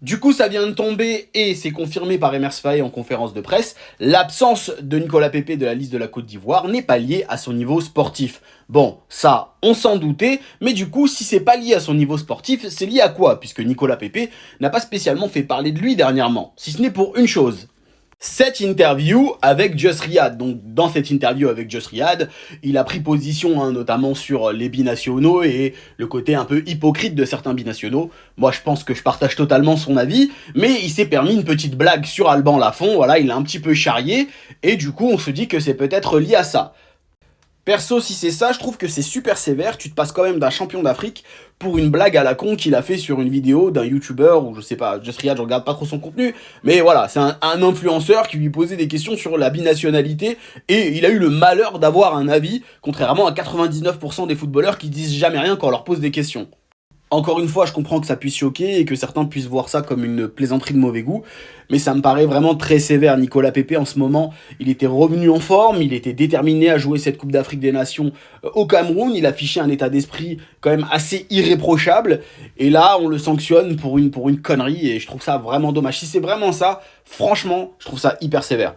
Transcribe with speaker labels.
Speaker 1: Du coup, ça vient de tomber et c'est confirmé par Emers Faé en conférence de presse. L'absence de Nicolas Pepe de la liste de la Côte d'Ivoire n'est pas liée à son niveau sportif. Bon, ça, on s'en doutait, mais du coup, si c'est pas lié à son niveau sportif, c'est lié à quoi? Puisque Nicolas Pepe n'a pas spécialement fait parler de lui dernièrement, si ce n'est pour une chose. Cette interview avec Just Riyad. Donc, dans cette interview avec Just Riyad, il a pris position notamment sur les binationaux et le côté un peu hypocrite de certains binationaux. Moi, je pense que je partage totalement son avis, mais il s'est permis une petite blague sur Alban Lafont. Voilà, il a un petit peu charrié et du coup, on se dit que c'est peut-être lié à ça. Perso, si c'est ça, je trouve que c'est super sévère. Tu te passes quand même d'un champion d'Afrique pour une blague à la con qu'il a fait sur une vidéo d'un youtubeur, ou je sais pas, Just Riyad, je regarde pas trop son contenu, mais voilà, c'est un influenceur qui lui posait des questions sur la binationalité, et il a eu le malheur d'avoir un avis, contrairement à 99% des footballeurs qui disent jamais rien quand on leur pose des questions. Encore une fois, je comprends que ça puisse choquer et que certains puissent voir ça comme une plaisanterie de mauvais goût, mais ça me paraît vraiment très sévère. Nicolas Pepe, en ce moment, il était revenu en forme, il était déterminé à jouer cette Coupe d'Afrique des Nations au Cameroun, il affichait un état d'esprit quand même assez irréprochable, et là, on le sanctionne pour une connerie, et je trouve ça vraiment dommage. Si c'est vraiment ça, franchement, je trouve ça hyper sévère.